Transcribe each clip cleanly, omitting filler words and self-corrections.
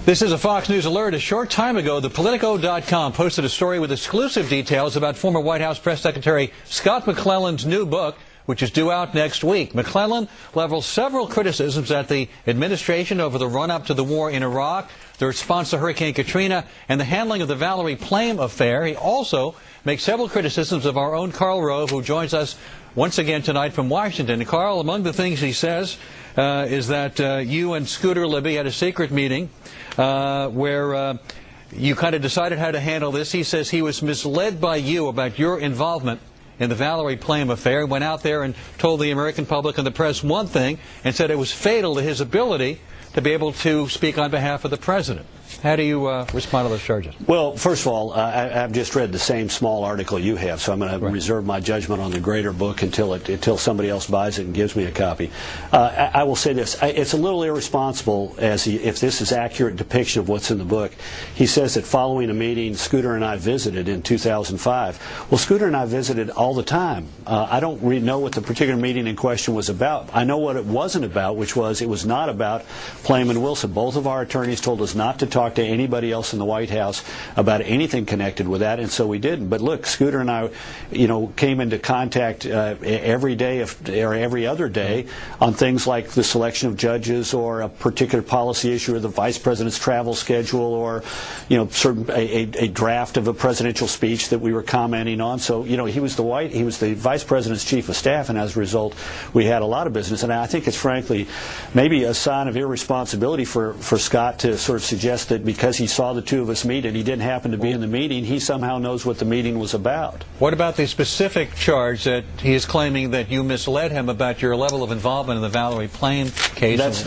This is a Fox News alert. A short time ago, thepolitico.com posted a story with exclusive details about former White House Press Secretary Scott McClellan's new book, which is due out next week. McClellan levels several criticisms at the administration over the run-up to the war in Iraq, the response to Hurricane Katrina, and the handling of the Valerie Plame affair. He also makes several criticisms of our own Karl Rove, who joins us once again tonight from Washington. And Karl, among the things he says is that you and Scooter Libby had a secret meeting where you kind of decided how to handle this. He says he was misled by you about your involvement in the Valerie Plame affair. He went out there and told the American public and the press one thing and said it was fatal to his ability to be able to speak on behalf of the president. How do you respond to those charges? Well, first of all, I've just read the same small article you have, so I'm going to reserve my judgment on the greater book until somebody else buys it and gives me a copy. I will say this. It's a little irresponsible, if this is accurate depiction of what's in the book. He says that following a meeting, Scooter and I visited in 2005. Well, Scooter and I visited all the time. I don't really know what the particular meeting in question was about. I know what it wasn't about, which was it was not about Plame and Wilson. Both of our attorneys told us not to talk to anybody else in the White House about anything connected with that, and so we didn't. But look, Scooter and I, came into contact every day or every other day on things like the selection of judges or a particular policy issue or the vice president's travel schedule or, a draft of a presidential speech that we were commenting on. So, he was the vice president's chief of staff, and as a result, we had a lot of business. And I think it's frankly maybe a sign of irresponsibility for Scott to sort of suggest that because he saw the two of us meet and he didn't happen to be in the meeting, he somehow knows what the meeting was about. What about the specific charge that he is claiming that you misled him about your level of involvement in the Valerie Plame case?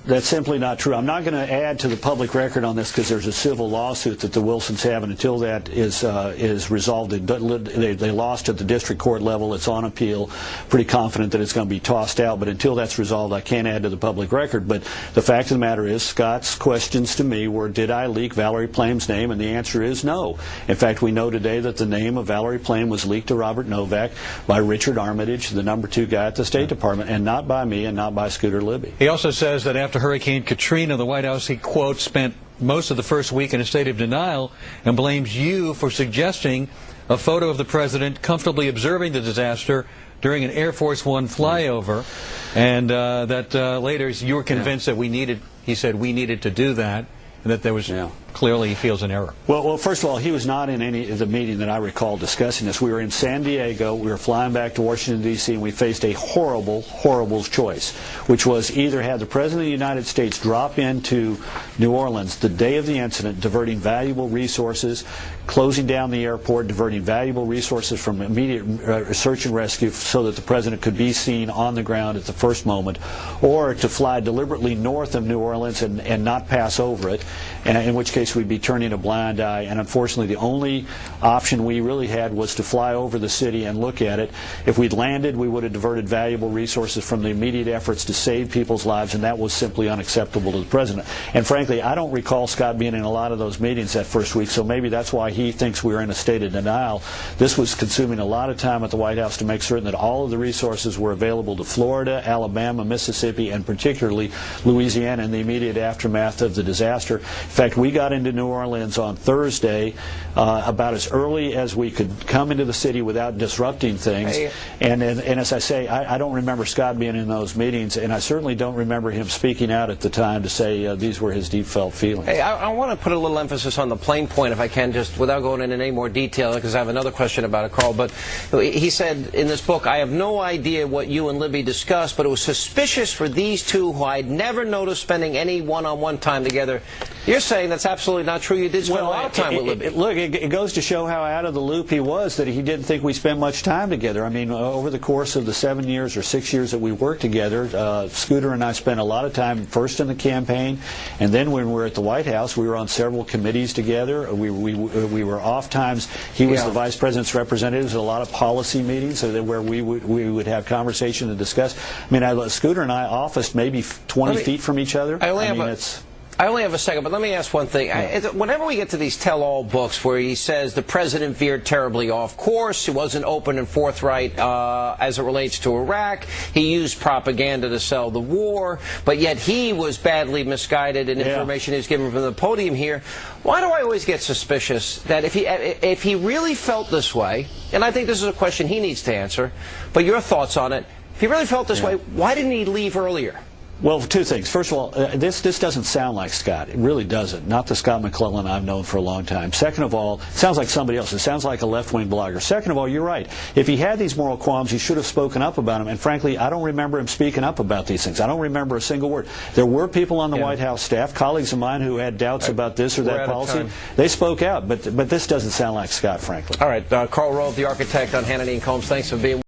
That's simply not true. I'm not going to add to the public record on this because there's a civil lawsuit that the Wilsons have, and until that is resolved, they lost at the district court level. It's on appeal. Pretty confident that it's going to be tossed out, but until that's resolved, I can't add to the public record. But the fact of the matter is, Scott's questions to me were, did I leak Valerie Plame's name? And the answer is no. In fact, we know today that the name of Valerie Plame was leaked to Robert Novak by Richard Armitage, the #2 guy at the State Department, and not by me and not by Scooter Libby. He also says that after Hurricane Katrina, the White House, he quote, spent most of the first week in a state of denial and blames you for suggesting a photo of the president comfortably observing the disaster during an Air Force One flyover, and that later you were convinced that he said we needed to do that, and that there was clearly he feels an error. Well, first of all, he was not in any of the meeting that I recall discussing this. We were in San Diego. We were flying back to Washington, D.C., and we faced a horrible, horrible choice, which was either have the President of the United States drop into New Orleans the day of the incident, diverting valuable resources, closing down the airport, diverting valuable resources from immediate search and rescue so that the President could be seen on the ground at the first moment, or to fly deliberately north of New Orleans and not pass over it, in which case we'd be turning a blind eye. And unfortunately, the only option we really had was to fly over the city and look at it. If we'd landed, we would have diverted valuable resources from the immediate efforts to save people's lives, and that was simply unacceptable to the President. And frankly, I don't recall Scott being in a lot of those meetings that first week, so maybe that's why he thinks we were in a state of denial. This was consuming a lot of time at the White House to make certain that all of the resources were available to Florida, Alabama, Mississippi, and particularly Louisiana in the immediate aftermath of the disaster. In fact, we got into New Orleans on Thursday about as early as we could come into the city without disrupting things. And as I say, I don't remember Scott being in those meetings, and I certainly don't remember him speaking out at the time to say these were his deep felt feelings. Hey, I want to put a little emphasis on the Plame point, if I can, just without going into any more detail, because I have another question about it, Karl. But he said in this book, I have no idea what you and Libby discussed, but it was suspicious for these two who I'd never noticed spending any one-on-one time together. You're saying that's absolutely not true. You did spend a lot of time with Libby. Look, it goes to show how out of the loop he was, that he didn't think we spent much time together. I mean, over the course of the 7 years or 6 years that we worked together, Scooter and I spent a lot of time first in the campaign, and then when we were at the White House, we were on several committees together. We were off times. He was the vice president's representative at a lot of policy meetings where we would have conversation and discuss. I mean, Scooter and I officed maybe 20 feet from each other. I only have a second, but let me ask one thing. Whenever we get to these tell-all books where he says the president veered terribly off course, he wasn't open and forthright as it relates to Iraq, he used propaganda to sell the war, but yet he was badly misguided in information he was given from the podium here, why do I always get suspicious that if he really felt this way, and I think this is a question he needs to answer, but your thoughts on it, if he really felt this way, why didn't he leave earlier? Well, two things. First of all, this doesn't sound like Scott. It really doesn't. Not the Scott McClellan I've known for a long time. Second of all, it sounds like somebody else. It sounds like a left-wing blogger. Second of all, you're right. If he had these moral qualms, he should have spoken up about them. And frankly, I don't remember him speaking up about these things. I don't remember a single word. There were people on the White House staff, colleagues of mine, who had doubts about this or that policy. They spoke out. But this doesn't sound like Scott, frankly. All right. Karl Rove, the architect on Hannity and Combs, thanks for being